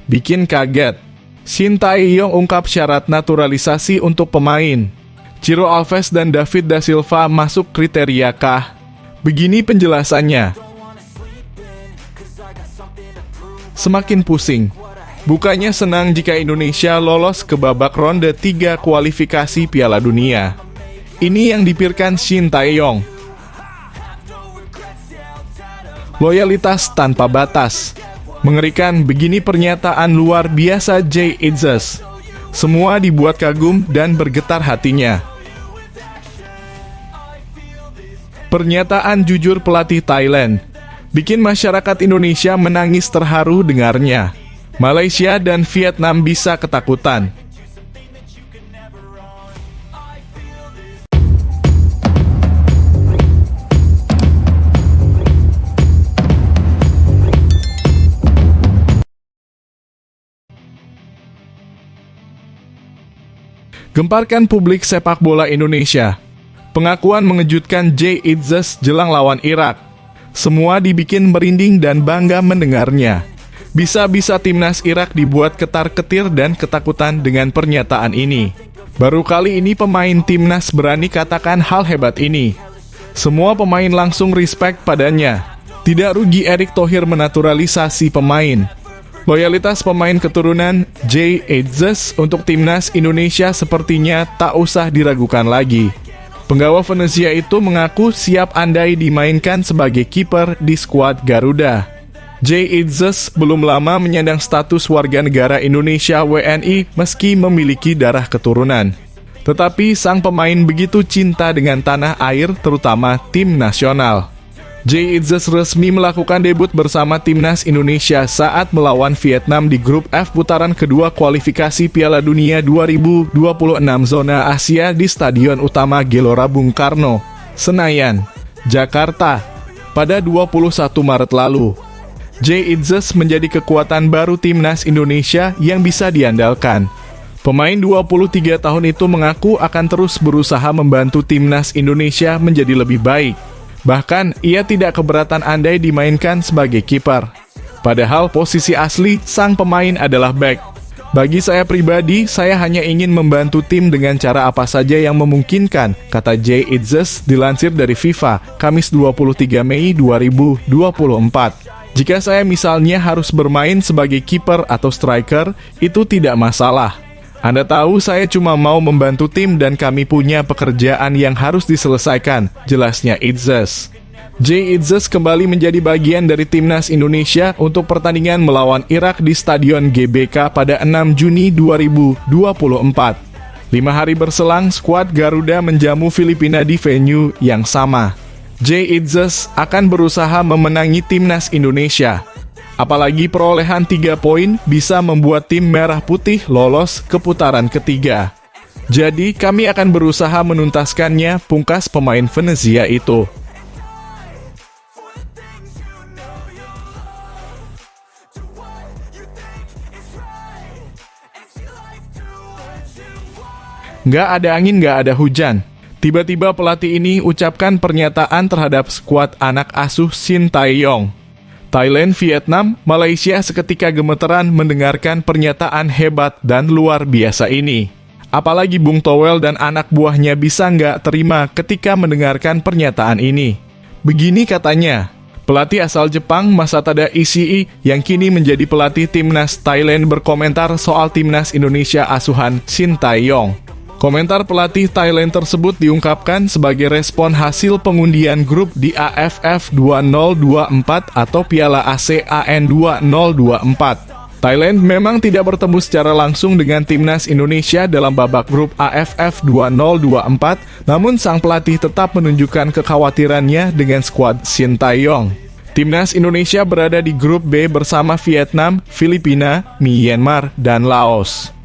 bikin kaget. Shin Tae-yong ungkap syarat naturalisasi untuk pemain. Ciro Alves dan David da Silva masuk kriteria kah? Begini penjelasannya. Semakin pusing. Bukannya senang jika Indonesia lolos ke babak ronde 3 kualifikasi Piala Dunia. Ini yang dipikirkan Shin Tae-yong. Loyalitas tanpa batas. Mengerikan, begini pernyataan luar biasa Jay Itzes. Semua dibuat kagum dan bergetar hatinya. Pernyataan jujur pelatih Thailand bikin masyarakat Indonesia menangis terharu dengarnya. Malaysia dan Vietnam bisa ketakutan. Gemparkan publik sepak bola Indonesia. Pengakuan mengejutkan Jay Itzes jelang lawan Irak. Semua dibikin merinding dan bangga mendengarnya. Bisa-bisa timnas Irak dibuat ketar-ketir dan ketakutan dengan pernyataan ini. Baru kali ini pemain timnas berani katakan hal hebat ini. Semua pemain langsung respect padanya. Tidak rugi Erick Thohir menaturalisasi pemain. Loyalitas pemain keturunan Jay Itzes untuk timnas Indonesia sepertinya tak usah diragukan lagi. Penggawa Venezia itu mengaku siap andai dimainkan sebagai kiper di skuad Garuda. Jay Itzes belum lama menyandang status warga negara Indonesia WNI meski memiliki darah keturunan. Tetapi sang pemain begitu cinta dengan tanah air terutama tim nasional. Jay Itzes resmi melakukan debut bersama timnas Indonesia saat melawan Vietnam di grup F putaran kedua kualifikasi Piala Dunia 2026 zona Asia di Stadion Utama Gelora Bung Karno, Senayan, Jakarta, pada 21 Maret lalu. Jay Itzes menjadi kekuatan baru timnas Indonesia yang bisa diandalkan. Pemain 23 tahun itu mengaku akan terus berusaha membantu timnas Indonesia menjadi lebih baik. Bahkan, ia tidak keberatan andai dimainkan sebagai kiper. Padahal posisi asli sang pemain adalah back. Bagi saya pribadi, saya hanya ingin membantu tim dengan cara apa saja yang memungkinkan, kata Jay Itzes dilansir dari FIFA, Kamis 23 Mei 2024. Jika saya misalnya harus bermain sebagai kiper atau striker, itu tidak masalah. Anda tahu saya cuma mau membantu tim dan kami punya pekerjaan yang harus diselesaikan, jelasnya Itzes. Jay Itzes kembali menjadi bagian dari timnas Indonesia untuk pertandingan melawan Irak di Stadion GBK pada 6 Juni 2024. 5 hari berselang, skuad Garuda menjamu Filipina di venue yang sama. Jay Itzes akan berusaha memenangi timnas Indonesia. Apalagi perolehan 3 poin bisa membuat tim merah putih lolos ke putaran ketiga. Jadi kami akan berusaha menuntaskannya, pungkas pemain Venezia itu. Nggak ada angin, nggak ada hujan. Tiba-tiba pelatih ini ucapkan pernyataan terhadap skuad anak asuh Shin Tae-yong. Thailand, Vietnam, Malaysia seketika gemeteran mendengarkan pernyataan hebat dan luar biasa ini. Apalagi Bung Towel dan anak buahnya bisa nggak terima ketika mendengarkan pernyataan ini. Begini katanya, pelatih asal Jepang Masatada Ishii yang kini menjadi pelatih timnas Thailand berkomentar soal timnas Indonesia asuhan Shin Tae-yong. Komentar pelatih Thailand tersebut diungkapkan sebagai respon hasil pengundian grup di AFF 2024 atau Piala ASEAN 2024. Thailand memang tidak bertemu secara langsung dengan timnas Indonesia dalam babak grup AFF 2024, namun sang pelatih tetap menunjukkan kekhawatirannya dengan skuad Shin Tae-yong. Timnas Indonesia berada di grup B bersama Vietnam, Filipina, Myanmar, dan Laos.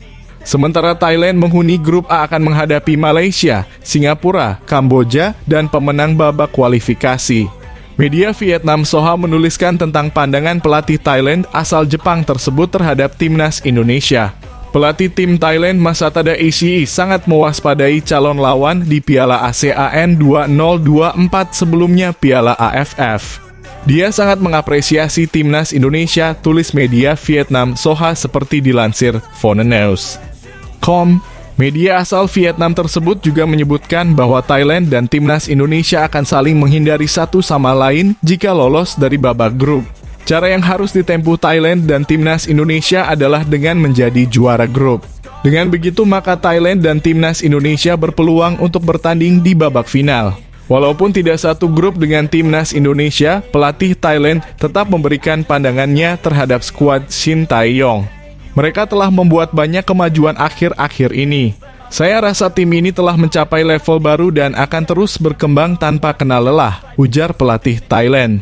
Sementara Thailand menghuni grup A akan menghadapi Malaysia, Singapura, Kamboja, dan pemenang babak kualifikasi. Media Vietnam Soha menuliskan tentang pandangan pelatih Thailand asal Jepang tersebut terhadap timnas Indonesia. Pelatih tim Thailand Masatada Ishii sangat mewaspadai calon lawan di Piala ASEAN 2024 sebelumnya Piala AFF. Dia sangat mengapresiasi timnas Indonesia, tulis media Vietnam Soha seperti dilansir Vonenews.com. Media asal Vietnam tersebut juga menyebutkan bahwa Thailand dan timnas Indonesia akan saling menghindari satu sama lain jika lolos dari babak grup. Cara yang harus ditempuh Thailand dan timnas Indonesia adalah dengan menjadi juara grup. Dengan begitu maka Thailand dan timnas Indonesia berpeluang untuk bertanding di babak final. Walaupun tidak satu grup dengan timnas Indonesia, pelatih Thailand tetap memberikan pandangannya terhadap skuad Shin Tae-yong. Mereka telah membuat banyak kemajuan akhir-akhir ini. Saya rasa tim ini telah mencapai level baru dan akan terus berkembang tanpa kenal lelah, ujar pelatih Thailand.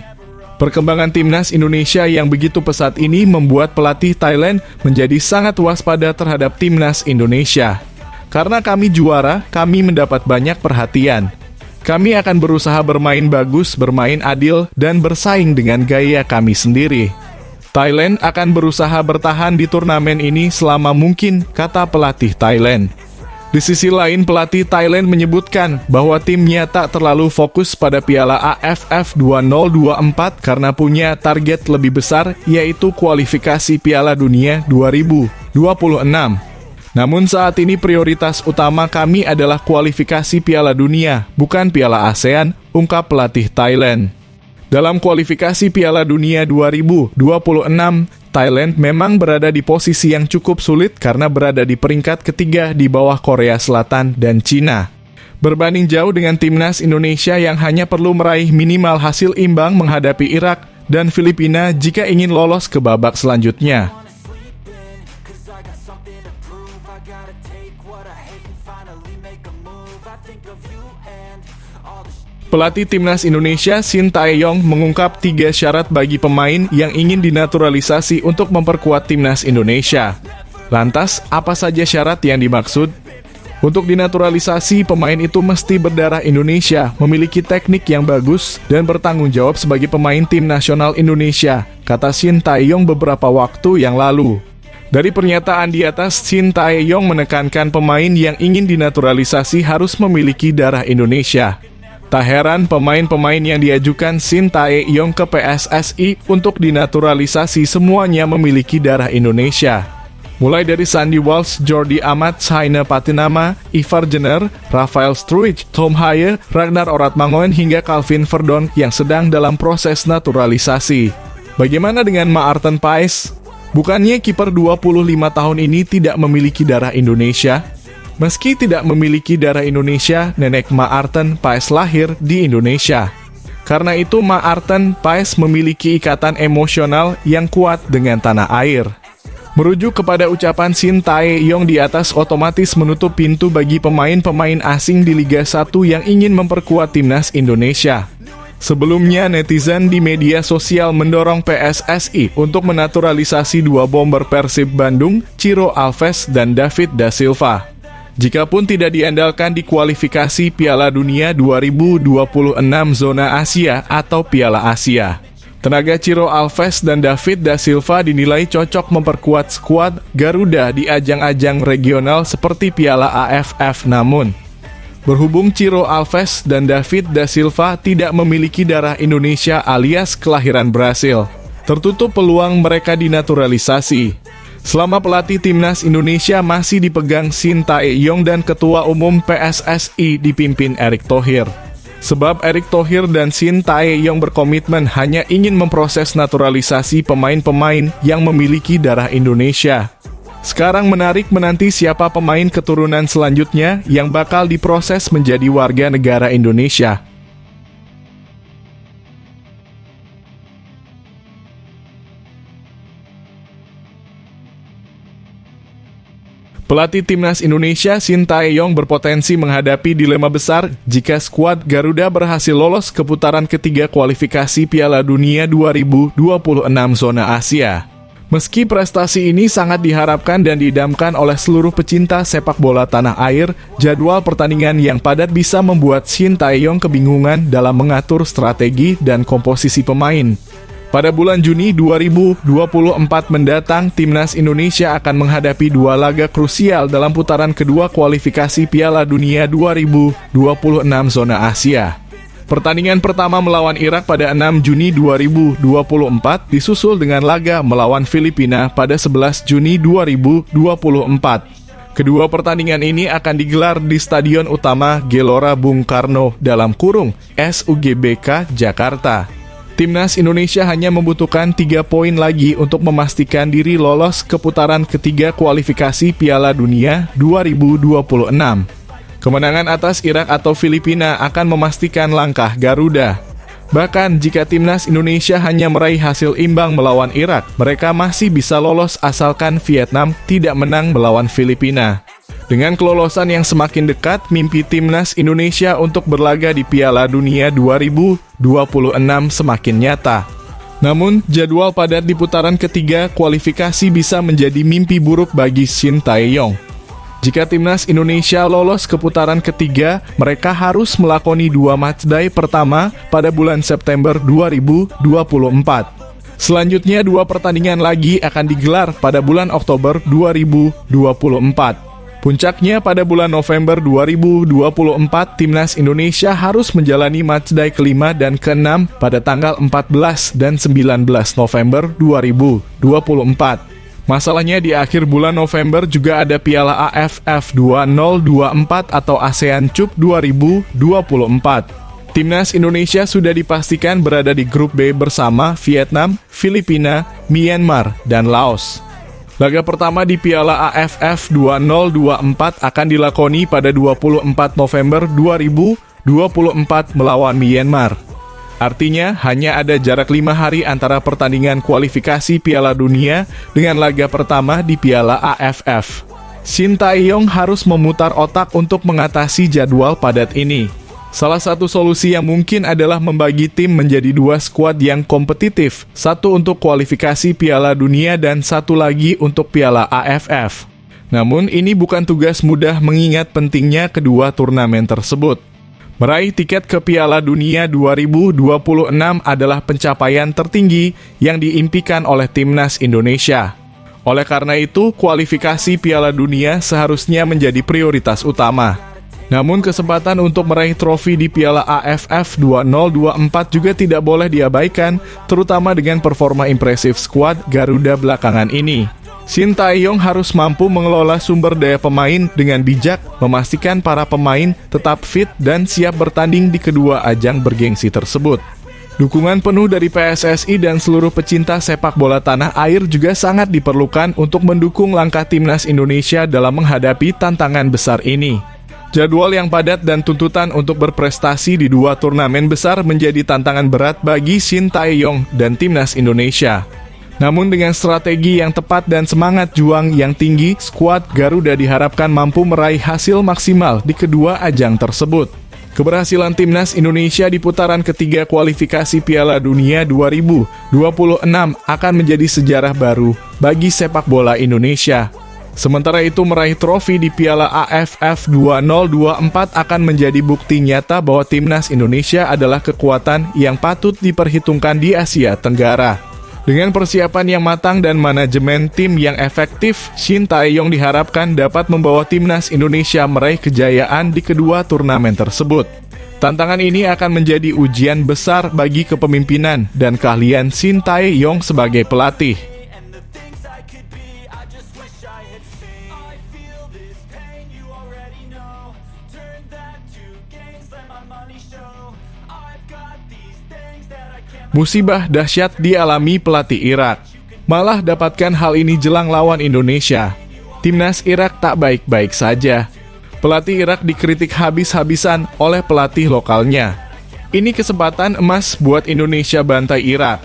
Perkembangan timnas Indonesia yang begitu pesat ini membuat pelatih Thailand menjadi sangat waspada terhadap timnas Indonesia. Karena kami juara, kami mendapat banyak perhatian. Kami akan berusaha bermain bagus, bermain adil, dan bersaing dengan gaya kami sendiri. Thailand akan berusaha bertahan di turnamen ini selama mungkin, kata pelatih Thailand. Di sisi lain, pelatih Thailand menyebutkan bahwa timnya tak terlalu fokus pada Piala AFF 2024 karena punya target lebih besar, yaitu kualifikasi Piala Dunia 2026. Namun saat ini prioritas utama kami adalah kualifikasi Piala Dunia, bukan Piala ASEAN, ungkap pelatih Thailand. Dalam kualifikasi Piala Dunia 2026, Thailand memang berada di posisi yang cukup sulit karena berada di peringkat ketiga di bawah Korea Selatan dan Cina. Berbanding jauh dengan timnas Indonesia yang hanya perlu meraih minimal hasil imbang menghadapi Irak dan Filipina jika ingin lolos ke babak selanjutnya. Pelatih timnas Indonesia Shin Tae-yong mengungkap 3 syarat bagi pemain yang ingin dinaturalisasi untuk memperkuat timnas Indonesia. Lantas, apa saja syarat yang dimaksud? Untuk dinaturalisasi, pemain itu mesti berdarah Indonesia, memiliki teknik yang bagus, dan bertanggung jawab sebagai pemain tim nasional Indonesia, kata Shin Tae-yong beberapa waktu yang lalu. Dari pernyataan di atas, Shin Tae-yong menekankan pemain yang ingin dinaturalisasi harus memiliki darah Indonesia. Tak heran pemain-pemain yang diajukan Shin Tae-yong ke PSSI untuk dinaturalisasi semuanya memiliki darah Indonesia. Mulai dari Sandy Walsh, Jordi Amat, Saina Patinama, Ivar Jenner, Rafael Struijk, Tom Haye, Ragnar Oratmangoen hingga Calvin Verdon yang sedang dalam proses naturalisasi. Bagaimana dengan Maarten Paes? Bukannya kiper 25 tahun ini tidak memiliki darah Indonesia? Meski tidak memiliki darah Indonesia, nenek Maarten Paes lahir di Indonesia. Karena itu Maarten Paes memiliki ikatan emosional yang kuat dengan tanah air. Merujuk kepada ucapan Shin Tae-yong di atas otomatis menutup pintu bagi pemain-pemain asing di Liga 1 yang ingin memperkuat timnas Indonesia. Sebelumnya, netizen di media sosial mendorong PSSI untuk menaturalisasi 2 bomber Persib Bandung, Ciro Alves dan David da Silva. Jikapun tidak diandalkan di kualifikasi Piala Dunia 2026 Zona Asia atau Piala Asia. Tenaga Ciro Alves dan David da Silva dinilai cocok memperkuat skuad Garuda di ajang-ajang regional seperti Piala AFF. Namun, berhubung Ciro Alves dan David da Silva tidak memiliki darah Indonesia alias kelahiran Brasil, tertutup peluang mereka dinaturalisasi. Selama pelatih timnas Indonesia masih dipegang Shin Tae-yong dan Ketua Umum PSSI dipimpin Erick Thohir. Sebab Erick Thohir dan Shin Tae-yong berkomitmen hanya ingin memproses naturalisasi pemain-pemain yang memiliki darah Indonesia. Sekarang menarik menanti siapa pemain keturunan selanjutnya yang bakal diproses menjadi warga negara Indonesia. Pelatih timnas Indonesia Shin Tae-yong berpotensi menghadapi dilema besar jika skuad Garuda berhasil lolos ke putaran ketiga kualifikasi Piala Dunia 2026 Zona Asia. Meski prestasi ini sangat diharapkan dan diidamkan oleh seluruh pecinta sepak bola tanah air, jadwal pertandingan yang padat bisa membuat Shin Tae-yong kebingungan dalam mengatur strategi dan komposisi pemain. Pada bulan Juni 2024 mendatang, timnas Indonesia akan menghadapi 2 laga krusial dalam putaran kedua kualifikasi Piala Dunia 2026 Zona Asia. Pertandingan pertama melawan Irak pada 6 Juni 2024 disusul dengan laga melawan Filipina pada 11 Juni 2024. Kedua pertandingan ini akan digelar di Stadion Utama Gelora Bung Karno (SUGBK) Jakarta. Timnas Indonesia hanya membutuhkan 3 poin lagi untuk memastikan diri lolos ke putaran ketiga kualifikasi Piala Dunia 2026. Kemenangan atas Irak atau Filipina akan memastikan langkah Garuda. Bahkan jika timnas Indonesia hanya meraih hasil imbang melawan Irak, mereka masih bisa lolos asalkan Vietnam tidak menang melawan Filipina. Dengan kelolosan yang semakin dekat, mimpi timnas Indonesia untuk berlaga di Piala Dunia 2026 semakin nyata. Namun, jadwal padat di putaran ketiga kualifikasi bisa menjadi mimpi buruk bagi Shin Tae-yong. Jika timnas Indonesia lolos ke putaran ketiga, mereka harus melakoni 2 matchday pertama pada bulan September 2024. Selanjutnya 2 pertandingan lagi akan digelar pada bulan Oktober 2024. Puncaknya pada bulan November 2024, timnas Indonesia harus menjalani matchday kelima dan keenam pada tanggal 14 dan 19 November 2024. Masalahnya di akhir bulan November juga ada Piala AFF 2024 atau ASEAN Cup 2024. Timnas Indonesia sudah dipastikan berada di grup B bersama Vietnam, Filipina, Myanmar, dan Laos. Laga pertama di Piala AFF 2024 akan dilakoni pada 24 November 2024 melawan Myanmar. Artinya, hanya ada jarak 5 hari antara pertandingan kualifikasi Piala Dunia dengan laga pertama di Piala AFF. Shin Tae-yong harus memutar otak untuk mengatasi jadwal padat ini. Salah satu solusi yang mungkin adalah membagi tim menjadi 2 skuad yang kompetitif, satu untuk kualifikasi Piala Dunia dan satu lagi untuk Piala AFF. Namun, ini bukan tugas mudah mengingat pentingnya kedua turnamen tersebut. Meraih tiket ke Piala Dunia 2026 adalah pencapaian tertinggi yang diimpikan oleh timnas Indonesia. Oleh karena itu, kualifikasi Piala Dunia seharusnya menjadi prioritas utama. Namun kesempatan untuk meraih trofi di Piala AFF 2024 juga tidak boleh diabaikan, terutama dengan performa impresif skuad Garuda belakangan ini. Shin Tae-yong harus mampu mengelola sumber daya pemain dengan bijak, memastikan para pemain tetap fit dan siap bertanding di kedua ajang bergengsi tersebut. Dukungan penuh dari PSSI dan seluruh pecinta sepak bola tanah air juga sangat diperlukan untuk mendukung langkah timnas Indonesia dalam menghadapi tantangan besar ini. Jadwal yang padat dan tuntutan untuk berprestasi di 2 turnamen besar menjadi tantangan berat bagi Shin Tae-yong dan timnas Indonesia. Namun dengan strategi yang tepat dan semangat juang yang tinggi, skuad Garuda diharapkan mampu meraih hasil maksimal di kedua ajang tersebut. Keberhasilan timnas Indonesia di putaran ketiga kualifikasi Piala Dunia 2026 akan menjadi sejarah baru bagi sepak bola Indonesia. Sementara itu, meraih trofi di Piala AFF 2024 akan menjadi bukti nyata bahwa timnas Indonesia adalah kekuatan yang patut diperhitungkan di Asia Tenggara. Dengan persiapan yang matang dan manajemen tim yang efektif, Shin Tae-yong diharapkan dapat membawa timnas Indonesia meraih kejayaan di kedua turnamen tersebut. Tantangan ini akan menjadi ujian besar bagi kepemimpinan dan keahlian Shin Tae-yong sebagai pelatih. Musibah dahsyat dialami pelatih Irak. Malah dapatkan hal ini jelang lawan Indonesia. Timnas Irak tak baik-baik saja. Pelatih Irak dikritik habis-habisan oleh pelatih lokalnya. Ini kesempatan emas buat Indonesia bantai Irak.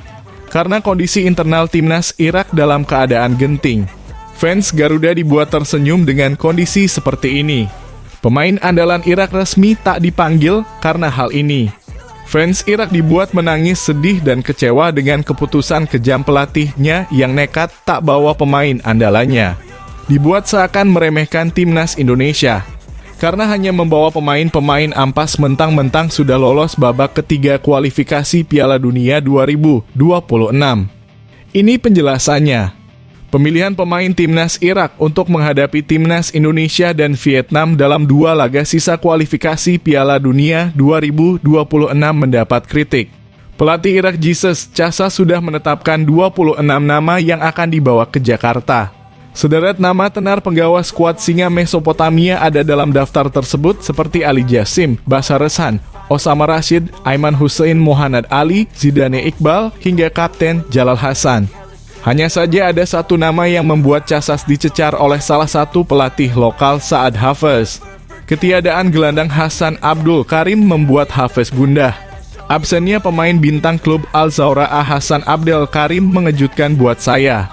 Karena kondisi internal timnas Irak dalam keadaan genting. Fans Garuda dibuat tersenyum dengan kondisi seperti ini. Pemain andalan Irak resmi tak dipanggil karena hal ini. Fans Irak dibuat menangis sedih dan kecewa dengan keputusan kejam pelatihnya yang nekat tak bawa pemain andalannya. Dibuat seakan meremehkan timnas Indonesia. Karena hanya membawa pemain-pemain ampas mentang-mentang sudah lolos babak ketiga kualifikasi Piala Dunia 2026. Ini penjelasannya. Pemilihan pemain timnas Irak untuk menghadapi timnas Indonesia dan Vietnam dalam 2 laga sisa kualifikasi Piala Dunia 2026 mendapat kritik. Pelatih Irak Jesus Casa sudah menetapkan 26 nama yang akan dibawa ke Jakarta. Sederet nama tenar penggawa skuad Singa Mesopotamia ada dalam daftar tersebut seperti Ali Jassim, Bashar Reshan, Osama Rashid, Aiman Hussein, Muhammad Ali, Zidane Iqbal, hingga Kapten Jalal Hasan. Hanya saja ada satu nama yang membuat Casas dicecar oleh salah satu pelatih lokal, Saad Hafez. Ketiadaan gelandang Hasan Abdul Karim membuat Hafez gundah. Absennya pemain bintang klub Al-Zawraa Hasan Abdul Karim mengejutkan buat saya.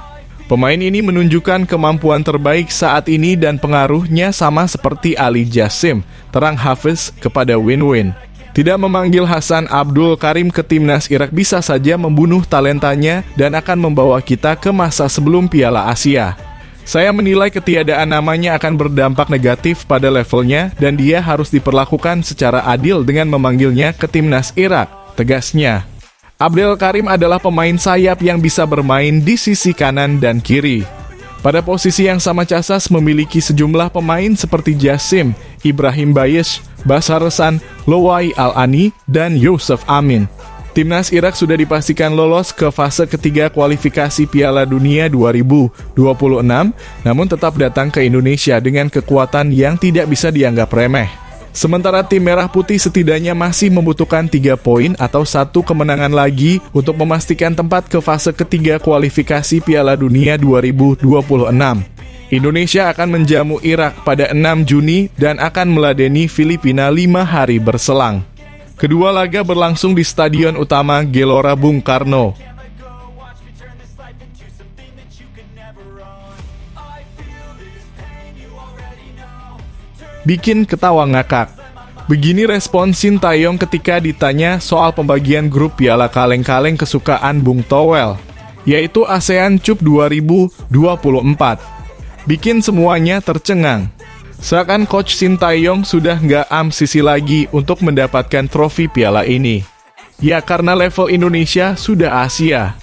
Pemain ini menunjukkan kemampuan terbaik saat ini dan pengaruhnya sama seperti Ali Jassim, terang Hafez kepada Win-Win. Tidak memanggil Hasan Abdul Karim ke timnas Irak bisa saja membunuh talentanya dan akan membawa kita ke masa sebelum Piala Asia. Saya menilai ketiadaan namanya akan berdampak negatif pada levelnya dan dia harus diperlakukan secara adil dengan memanggilnya ke timnas Irak, tegasnya. Abdul Karim adalah pemain sayap yang bisa bermain di sisi kanan dan kiri. Pada posisi yang sama Casas memiliki sejumlah pemain seperti Jassim, Ibrahim Bayesh, Bashar Reshan, Lowai Al-Ani, dan Yusuf Amin. Timnas Irak sudah dipastikan lolos ke fase ketiga kualifikasi Piala Dunia 2026, namun tetap datang ke Indonesia dengan kekuatan yang tidak bisa dianggap remeh. Sementara tim Merah Putih setidaknya masih membutuhkan 3 poin atau 1 kemenangan lagi untuk memastikan tempat ke fase ketiga kualifikasi Piala Dunia 2026. Indonesia akan menjamu Irak pada 6 Juni dan akan meladeni Filipina 5 hari berselang. Kedua laga berlangsung di Stadion Utama Gelora Bung Karno. Bikin ketawa ngakak. Begini respon Shin Tae-yong ketika ditanya soal pembagian grup Piala Kaleng-Kaleng kesukaan Bung Towel, yaitu ASEAN Cup 2024. Bikin semuanya tercengang. Seakan Coach Shin Tae-yong sudah nggak sisi lagi untuk mendapatkan trofi piala ini. Ya karena level Indonesia sudah Asia.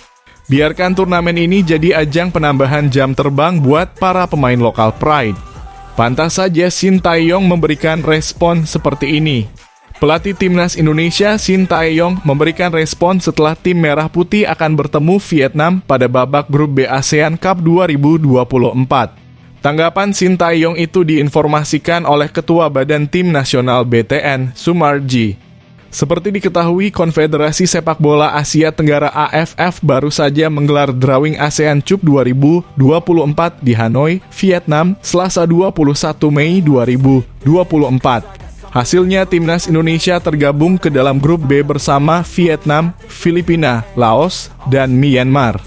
Biarkan turnamen ini jadi ajang penambahan jam terbang buat para pemain lokal Pride. Pantas saja Shin Tae-yong memberikan respon seperti ini. Pelatih timnas Indonesia Shin Tae-yong memberikan respon setelah tim Merah Putih akan bertemu Vietnam pada babak grup B ASEAN Cup 2024. Tanggapan Shin Tae-yong itu diinformasikan oleh Ketua Badan Tim Nasional BTN, Sumarji. Seperti diketahui, Konfederasi Sepak Bola Asia Tenggara AFF baru saja menggelar drawing ASEAN Cup 2024 di Hanoi, Vietnam, Selasa 21 Mei 2024. Hasilnya timnas Indonesia tergabung ke dalam grup B bersama Vietnam, Filipina, Laos, dan Myanmar.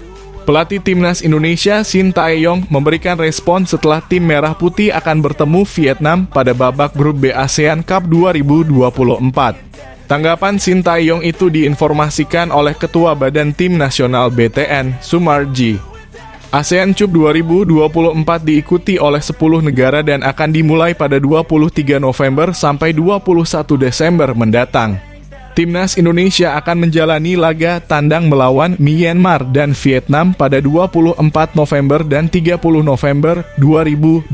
Pelatih timnas Indonesia Shin Tae-yong memberikan respon setelah tim Merah Putih akan bertemu Vietnam pada babak grup B ASEAN Cup 2024. Tanggapan Shin Tae-yong itu diinformasikan oleh Ketua Badan Tim Nasional BTN, Sumarji. ASEAN Cup 2024 diikuti oleh 10 negara dan akan dimulai pada 23 November sampai 21 Desember mendatang. Timnas Indonesia akan menjalani laga tandang melawan Myanmar dan Vietnam pada 24 November dan 30 November 2024.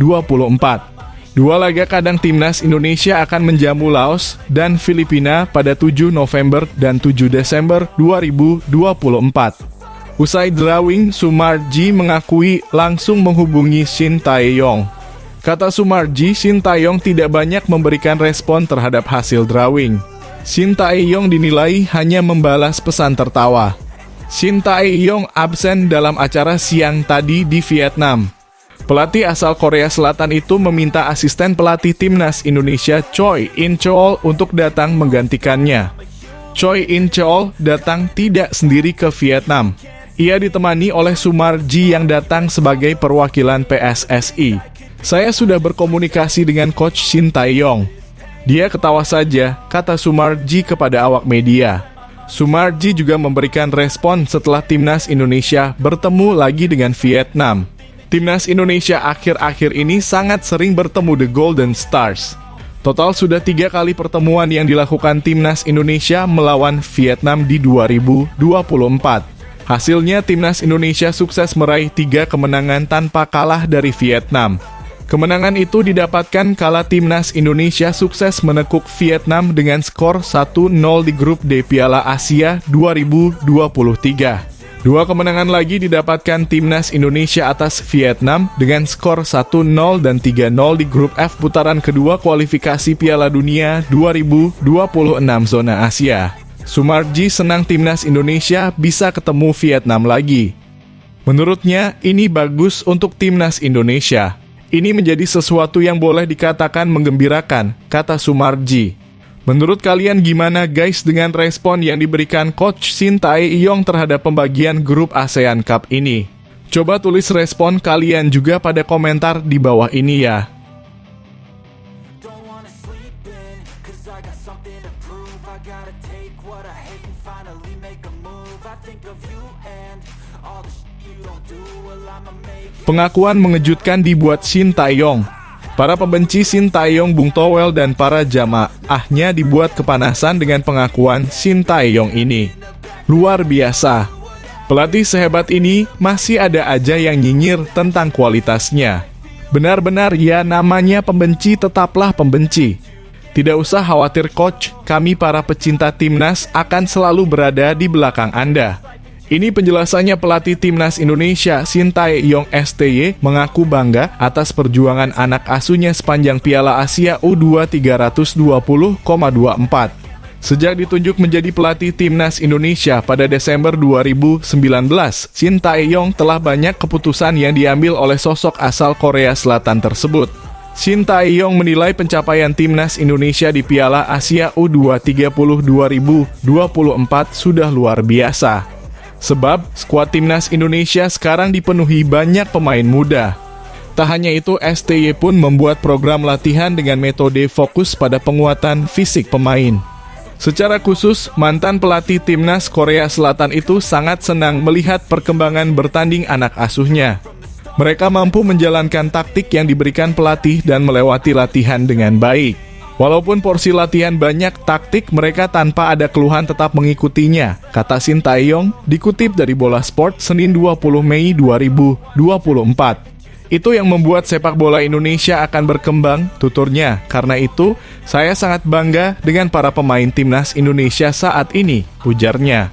Dua laga kandang timnas Indonesia akan menjamu Laos dan Filipina pada 7 November dan 7 Desember 2024. Usai drawing, Sumarji mengakui langsung menghubungi Shin Tae-yong. Kata Sumarji, Shin Tae-yong tidak banyak memberikan respon terhadap hasil drawing. Shin Tae-yong dinilai hanya membalas pesan tertawa. Shin Tae-yong absen dalam acara siang tadi di Vietnam. Pelatih asal Korea Selatan itu meminta asisten pelatih timnas Indonesia Choi In-cheol untuk datang menggantikannya. Choi In-cheol datang tidak sendiri ke Vietnam. Ia ditemani oleh Sumarji yang datang sebagai perwakilan PSSI. Saya sudah berkomunikasi dengan Coach Shin Tae-yong. Dia ketawa saja, kata Sumarji kepada awak media. Sumarji juga memberikan respon setelah timnas Indonesia bertemu lagi dengan Vietnam. Timnas Indonesia akhir-akhir ini sangat sering bertemu The Golden Stars. Total sudah 3 kali pertemuan yang dilakukan timnas Indonesia melawan Vietnam di 2024. Hasilnya timnas Indonesia sukses meraih 3 kemenangan tanpa kalah dari Vietnam. Kemenangan itu didapatkan kala timnas Indonesia sukses menekuk Vietnam dengan skor 1-0 di grup D Piala Asia 2023. 2 kemenangan lagi didapatkan timnas Indonesia atas Vietnam dengan skor 1-0 dan 3-0 di grup F putaran kedua kualifikasi Piala Dunia 2026 zona Asia. Sumarji senang timnas Indonesia bisa ketemu Vietnam lagi. Menurutnya, ini bagus untuk timnas Indonesia. Ini menjadi sesuatu yang boleh dikatakan menggembirakan, kata Sumarji. Menurut kalian gimana guys dengan respon yang diberikan Coach Shin Tae-yong terhadap pembagian grup ASEAN Cup ini? Coba tulis respon kalian juga pada komentar di bawah ini ya. Pengakuan mengejutkan dibuat Shin Tae-yong. Para pembenci Shin Tae-yong, Bung Toel, dan para jamaahnya dibuat kepanasan dengan pengakuan Shin Tae-yong ini. Luar biasa. Pelatih sehebat ini masih ada aja yang nyinyir tentang kualitasnya. Benar-benar ya, namanya pembenci tetaplah pembenci. Tidak usah khawatir coach, kami para pecinta timnas akan selalu berada di belakang Anda. Ini penjelasannya pelatih timnas Indonesia Shin Tae-yong STY mengaku bangga atas perjuangan anak asuhnya sepanjang Piala Asia U23 320,24. Sejak ditunjuk menjadi pelatih timnas Indonesia pada Desember 2019, Shin Tae-yong telah banyak keputusan yang diambil oleh sosok asal Korea Selatan tersebut. Shin Tae-yong menilai pencapaian timnas Indonesia di Piala Asia U23 2024 sudah luar biasa. Sebab, skuad timnas Indonesia sekarang dipenuhi banyak pemain muda. Tak hanya itu, STY pun membuat program latihan dengan metode fokus pada penguatan fisik pemain. Secara khusus, mantan pelatih timnas Korea Selatan itu sangat senang melihat perkembangan bertanding anak asuhnya. Mereka mampu menjalankan taktik yang diberikan pelatih dan melewati latihan dengan baik. Walaupun porsi latihan banyak, taktik mereka tanpa ada keluhan tetap mengikutinya, kata Shin Tae-yong, dikutip dari Bola Sport Senin 20 Mei 2024. Itu yang membuat sepak bola Indonesia akan berkembang, tuturnya. Karena itu, saya sangat bangga dengan para pemain timnas Indonesia saat ini, ujarnya.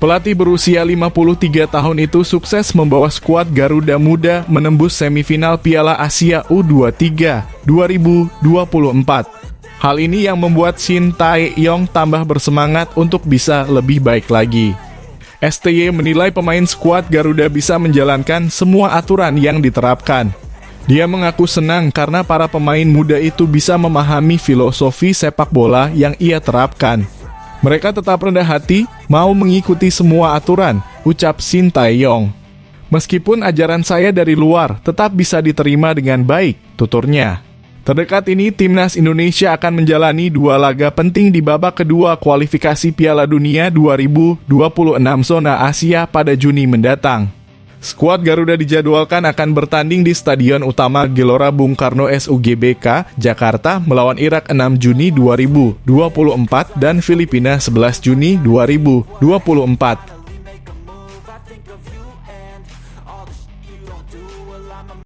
Pelatih berusia 53 tahun itu sukses membawa skuad Garuda Muda menembus semifinal Piala Asia U23 2024. Hal ini yang membuat Shin Tae-yong tambah bersemangat untuk bisa lebih baik lagi. STY menilai pemain skuad Garuda bisa menjalankan semua aturan yang diterapkan. Dia mengaku senang karena para pemain muda itu bisa memahami filosofi sepak bola yang ia terapkan. Mereka tetap rendah hati, mau mengikuti semua aturan, ucap Shin Tae-yong. Meskipun ajaran saya dari luar, tetap bisa diterima dengan baik, tuturnya. Terdekat ini, timnas Indonesia akan menjalani 2 laga penting di babak kedua kualifikasi Piala Dunia 2026 zona Asia pada Juni mendatang. Skuad Garuda dijadwalkan akan bertanding di Stadion Utama Gelora Bung Karno SUGBK, Jakarta melawan Irak 6 Juni 2024 dan Filipina 11 Juni 2024.